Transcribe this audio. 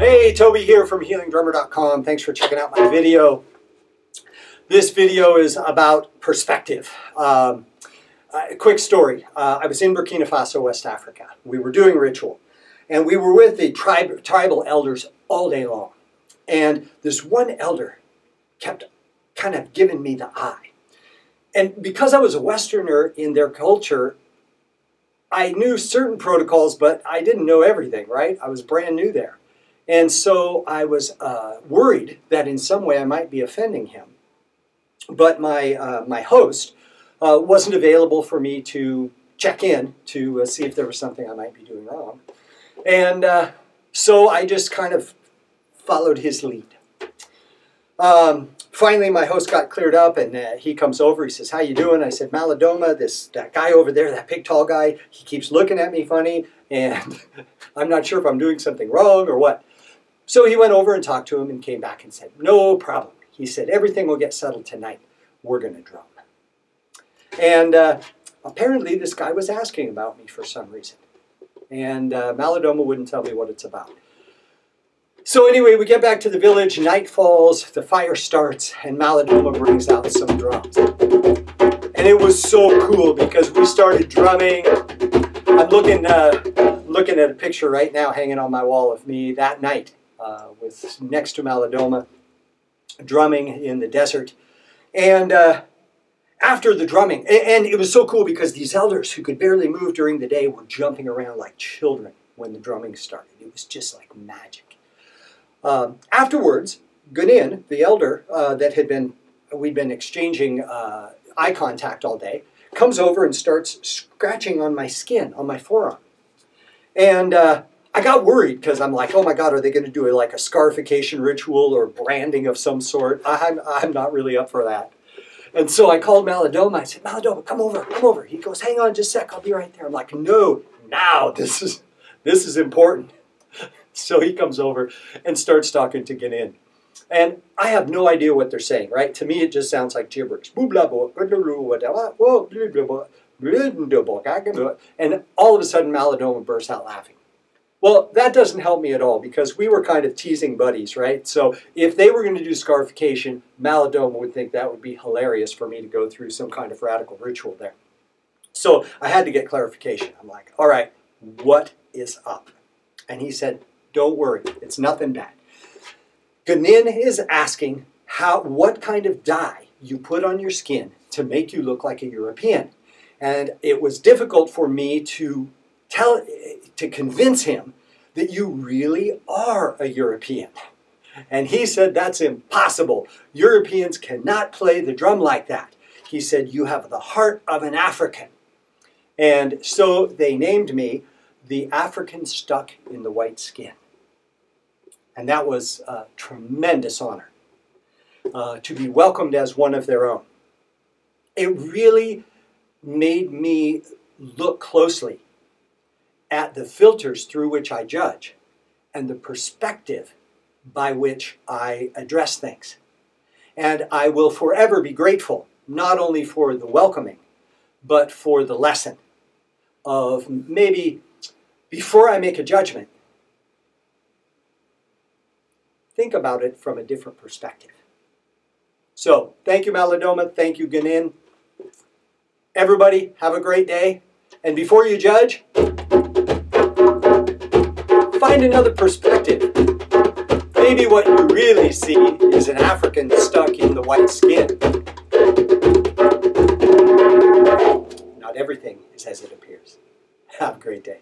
Hey, Toby here from HealingDrummer.com. Thanks for checking out my video. This video is about perspective. A quick story. I was in Burkina Faso, West Africa. We were doing ritual, and we were with the tribal elders all day long. And this one elder kept kind of giving me the eye. And because I was a Westerner in their culture, I knew certain protocols, but I didn't know everything, right? I was brand new there. And so I was worried that in some way I might be offending him. But my host wasn't available for me to check in to see if there was something I might be doing wrong. And so I just kind of followed his lead. Finally, my host got cleared up, and he comes over. He says, "How you doing?" I said, "Malidoma, that guy over there, that big tall guy, he keeps looking at me funny, and I'm not sure if I'm doing something wrong or what." So he went over and talked to him and came back and said, "No problem." He said, "Everything will get settled tonight. We're going to drum." And apparently this guy was asking about me for some reason. And Malidoma wouldn't tell me what it's about. So anyway, we get back to the village, night falls, the fire starts, and Malidoma brings out some drums. And it was so cool because we started drumming. I'm looking at a picture right now hanging on my wall of me that night with next to Malidoma, drumming in the desert. And after the drumming, and it was so cool because these elders who could barely move during the day were jumping around like children when the drumming started. It was just like magic. Afterwards, Gunin, the elder we'd been exchanging eye contact all day, comes over and starts scratching on my skin, on my forearm. And I got worried because I'm like, oh my God, are they going to do like a scarification ritual or branding of some sort? I'm not really up for that. And so I called Malidoma. I said, "Malidoma, come over, come over." He goes, "Hang on just a sec, I'll be right there." I'm like, "No, now, this is important." So he comes over and starts talking to Gunin. And I have no idea what they're saying, right? To me, it just sounds like gibberish. And all of a sudden, Malidoma bursts out laughing. Well, that doesn't help me at all because we were kind of teasing buddies, right? So if they were going to do scarification, Malidoma would think that would be hilarious for me to go through some kind of radical ritual there. So I had to get clarification. I'm like, all right, what is up? And he said, "Don't worry, it's nothing bad. Gunin is asking what kind of dye you put on your skin to make you look like a European." And it was difficult for me to convince him that you really are a European. And he said, "That's impossible. Europeans cannot play the drum like that." He said, "You have the heart of an African." And so they named me the African stuck in the white skin. And that was a tremendous honor to be welcomed as one of their own. It really made me look closely at the filters through which I judge and the perspective by which I address things. And I will forever be grateful, not only for the welcoming, but for the lesson of maybe before I make a judgment, think about it from a different perspective. So, thank you, Malidoma. Thank you, Gunin. Everybody, have a great day. And before you judge, find another perspective. Maybe what you really see is an African stuck in the white skin. Not everything is as it appears. Have a great day.